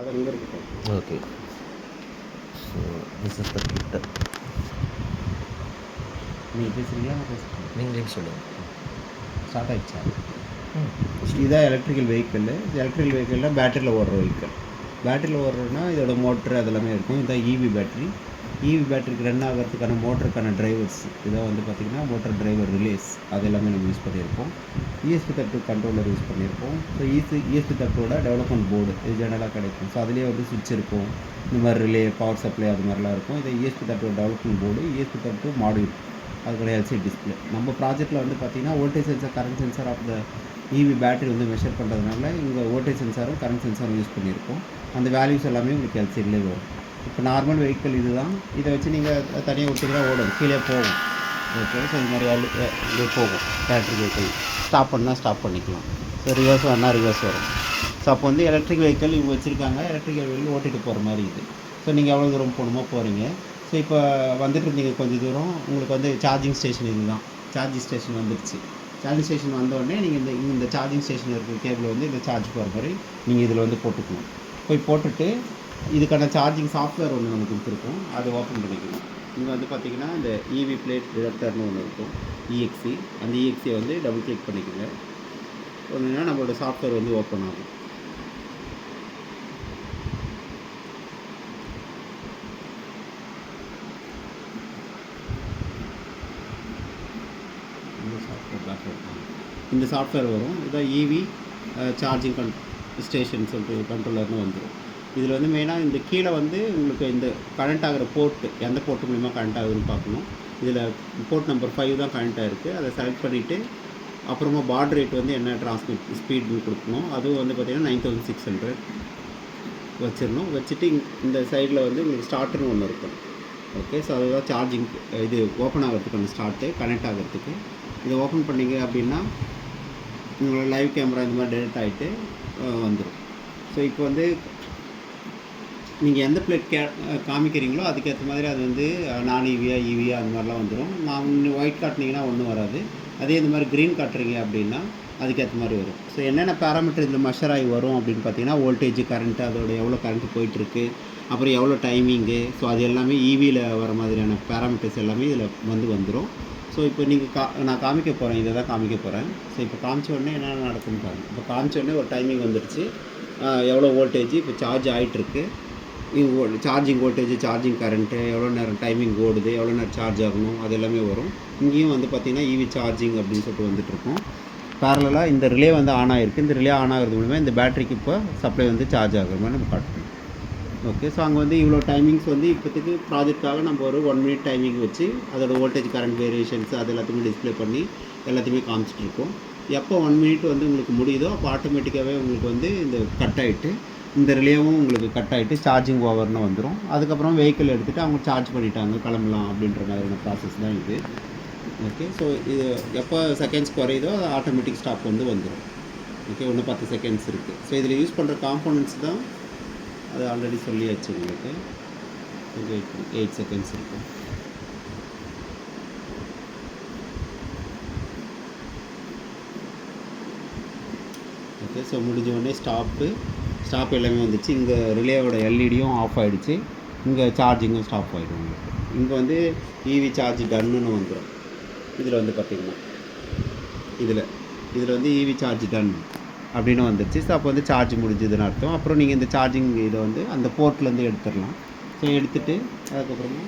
Okay, so this is the kit. நீங்கள் பேசுகிறீங்களா நான் பேசுகிறேன்? நீங்களே சொல்லுங்கள். ஸ்டார்ட் ஆகிடுச்சா? இதுதான் எலக்ட்ரிக்கல் வெஹிக்கிள். எலக்ட்ரிக்கல் வெஹிக்கிளில் பேட்டரியில் ஓடுற வெஹிக்கிள். பேட்டரியில் ஓடுறதுனா இதோட மோட்ரு அதெல்லாமே இருக்கும். இதுதான் இவி பேட்டரி. இவி பேட்டரிக்கு ரன் ஆகிறதுக்கான மோட்டருக்கான டிரைவர்ஸ் இதை வந்து பார்த்திங்கன்னா மோட்டர் டிரைவர் ரிலேஸ் அது எல்லாமே நம்ம யூஸ் பண்ணியிருக்கோம். ESP32 கண்ட்ரோலர் யூஸ் பண்ணியிருக்கோம். ஸோ ESP32ஓட டெவலப்மெண்ட் போர்டு இது ஜெனரலாக கிடைக்கும். ஸோ அதுலேயே வந்து சுவிட்ச் இருக்கும், இந்த மாதிரி ரிலே, பவர் சப்ளை அது மாதிரிலாம் இருக்கும். இது ESP32 development board, ESP32 module, அதுக்கூட எல்சிடி டிஸ்பிளே. நம்ம ப்ராஜெக்ட்டில் வந்து பார்த்திங்கன்னா voltage sensor, current sensor of the EV battery வந்து மெஷர் பண்ணுறதுனால இங்கே வோல்டேஜ் சென்சாரும் கரண்ட் சென்சாரும் யூஸ் பண்ணியிருக்கோம். அந்த வேல்யூஸ் எல்லாமே உங்களுக்கு எல்சிடிலே வரும். இப்போ நார்மல் வெஹிக்கிள் இது தான். இதை வச்சு நீங்கள் தனியாக விட்டிங்கன்னா ஓடும், கீழே போகும். ஓகே, ஸோ இது மாதிரி இது போகும். எலக்ட்ரிக் வெஹிக்கிள் ஸ்டாப் பண்ணால் ஸ்டாப் பண்ணிக்கலாம். ஸோ ரிவர்ஸ் வரனா ரிவர்ஸ் வரும். ஸோ அப்போ வந்து எலக்ட்ரிக் வெஹிக்கிள் இவங்க வச்சுருக்காங்க, எலக்ட்ரிக் வெஹிக்கிள் ஓட்டிகிட்டு போகிற மாதிரி இது. ஸோ நீங்கள் எவ்வளோ தூரம் போகணுமோ போகிறீங்க. ஸோ இப்போ வந்துட்டு இருந்தீங்க கொஞ்சம் தூரம், உங்களுக்கு வந்து சார்ஜிங் ஸ்டேஷன் இது தான். சார்ஜிங் ஸ்டேஷன் வந்துடுச்சு. சார்ஜிங் ஸ்டேஷன் வந்தோடனே நீங்கள் இந்த சார்ஜிங் ஸ்டேஷனில் இருக்கிற கேபிள் வந்து இந்த சார்ஜ் போகிற மாதிரி நீங்கள் இதில் வந்து போட்டுக்கணும். போய் போட்டுட்டு இதுக்கான சார்ஜிங் சாஃப்ட்வேர் ஒன்று நமக்கு கொடுத்துருக்கோம், அதை ஓப்பன் பண்ணிக்கணும். இங்கே வந்து பார்த்திங்கன்னா இந்த இவி பிளேட் டிடெக்டர்னு ஒன்று இருக்கும், EXE. அந்த EXE வந்து டபுள் கிளிக் பண்ணிக்கோங்க. ஒன்றுனா நம்மளோட சாஃப்ட்வேர் வந்து ஓப்பன் ஆகும். இந்த சாஃப்ட்வேர் வரும். இதான் இவி சார்ஜிங் ஸ்டேஷன் சொல்லிட்டு கண்ட்ரோலர்னு வந்துடும். இதில் வந்து மெயினாக இந்த கீழே வந்து உங்களுக்கு இந்த கனெக்ட் ஆகிற போர்ட்டு எந்த போர்ட்டு மூலிமா கனெக்ட் ஆகுதுன்னு பார்க்கணும். இதில் போர்ட் நம்பர் 5 தான் கனெக்ட் ஆகிருக்கு. அதை செலக்ட் பண்ணிவிட்டு அப்புறமா பாட் ரேட் வந்து என்ன டிரான்ஸ்மிட் ஸ்பீட்னு கொடுக்கணும். அதுவும் வந்து பார்த்திங்கன்னா 9600 வச்சிடணும். வச்சுட்டு இந்த சைடில் வந்து உங்களுக்கு ஸ்டார்ட்னு ஒன்று இருக்கும். ஓகே, ஸோ அதுதான் சார்ஜிங் இது ஓப்பன் ஆகிறதுக்கான ஸ்டார்ட்டு, கனெக்ட் ஆகிறதுக்கு. இதை ஓப்பன் பண்ணிங்க அப்படின்னா உங்களோட லைவ் கேமரா இந்த மாதிரி டெலிட் ஆகிட்டு வந்துடும். ஸோ இப்போ வந்து நீங்கள் எந்த பிளேட் காமிக்கிறீங்களோ அதுக்கேற்ற மாதிரி அது வந்து நான் இவியா அந்த மாதிரிலாம் வந்துடும். நான் ஒயிட் காட்டினீங்கன்னா ஒன்றும் வராது. அதே இந்த மாதிரி க்ரீன் காட்டுறீங்க அப்படின்னா அதுக்கேற்ற மாதிரி வரும். ஸோ என்னென்ன பேராமீட்டர் இதில் மெஷர் ஆகி வரும் அப்படின்னு பார்த்தீங்கன்னா வோல்டேஜ், கரண்ட்டு, அதோட எவ்வளோ கரண்ட்டு போயிட்டுருக்கு, அப்புறம் எவ்வளோ டைமிங்கு, ஸோ அது எல்லாமே இவியில் வர மாதிரியான பேராமீட்டர்ஸ் எல்லாமே இதில் வந்துடும். ஸோ இப்போ நீங்கள் நான் காமிக்க போகிறேன், இதை தான் காமிக்க போகிறேன். ஸோ இப்போ காமிச்ச உடனே என்னென்ன நடக்கும்னு பாருங்கள். இப்போ காமிச்ச உடனே ஒரு டைமிங் வந்துடுச்சு, எவ்வளோ வோல்டேஜ் இப்போ சார்ஜ் ஆகிட்டுருக்கு, சார்ஜிங் வோல்டேஜ், சார்ஜிங் கரண்ட்டு, எவ்வளோ நேரம் டைமிங் ஓடுது, எவ்வளோ நேரம் சார்ஜ் ஆகணும், அது எல்லாமே வரும். இங்கேயும் வந்து பார்த்திங்கன்னா இவி சார்ஜிங் அப்படின்னு சொல்லிட்டு வந்துட்டுருக்கும். பேரலாக இந்த ரிலே வந்து ஆன் ஆகிருக்கு. இந்த ரிலே ஆன் ஆகிறது மூலமாக இந்த பேட்டரிக்கு இப்போ சப்ளை வந்து சார்ஜ் ஆகிற மாதிரி நம்ம காட்டணும். ஓகே, ஸோ அங்கே வந்து இவ்வளோ டைமிங்ஸ் வந்து இப்போதைக்கு ப்ராஜெக்டாக நம்ம ஒரு 1 மினிட் டைமிங் வச்சு அதோட வோல்டேஜ், கரண்ட் வேரியேஷன்ஸ் அது எல்லாத்தையுமே டிஸ்பிளே பண்ணி எல்லாத்தையுமே காமிச்சிட்ருக்கோம். எப்போ 1 மினிட் வந்து உங்களுக்கு முடியுதோ அப்போ ஆட்டோமேட்டிக்காகவே உங்களுக்கு வந்து இந்த கட் ஆகிட்டு இந்த ரிலேவும் உங்களுக்கு கட் ஆகிட்டு சார்ஜிங் ஓவர்னு வந்துடும். அதுக்கப்புறம் வெஹிக்கிள் எடுத்துகிட்டு அவங்க சார்ஜ் பண்ணிட்டாங்க, கிளம்பலாம் அப்படின்ற மாதிரியான ப்ராசஸ் தான் இது. ஓகே, ஸோ இது எப்போ செகண்ட்ஸ் குறையுதோ ஆட்டோமேட்டிக் ஸ்டாப் வந்து வந்துடும். ஓகே, இன்னும் 10 செகண்ட்ஸ் இருக்குது. ஸோ இதில் யூஸ் பண்ணுற காம்போனன்ட்ஸ் தான் அது ஆல்ரெடி சொல்லியாச்சு உங்களுக்கு. 8 செகண்ட்ஸ் இருக்கும். ஓகே, ஸோ முடிஞ்ச உடனே ஸ்டாப் எல்லாமே வந்துச்சு. இங்கே ரிலேவோட எல்இடியும் ஆஃப் ஆகிடுச்சு. இங்கே சார்ஜிங்கும் ஸ்டாப் ஆகிடும் உங்களுக்கு. இங்கே வந்து இவி சார்ஜ் டன்னுன்னு வந்துடும். இதில் வந்து பார்த்திங்கன்னா இதில் வந்து இவி சார்ஜ் டன் அப்படின்னு வந்துடுச்சு. ஸோ அப்போ வந்து சார்ஜ் முடிஞ்சதுன்னு அர்த்தம். அப்புறம் நீங்கள் இந்த சார்ஜிங் இதை வந்து அந்த போர்ட்லேருந்து எடுத்துடலாம். ஸோ எடுத்துகிட்டு அதுக்கப்புறமா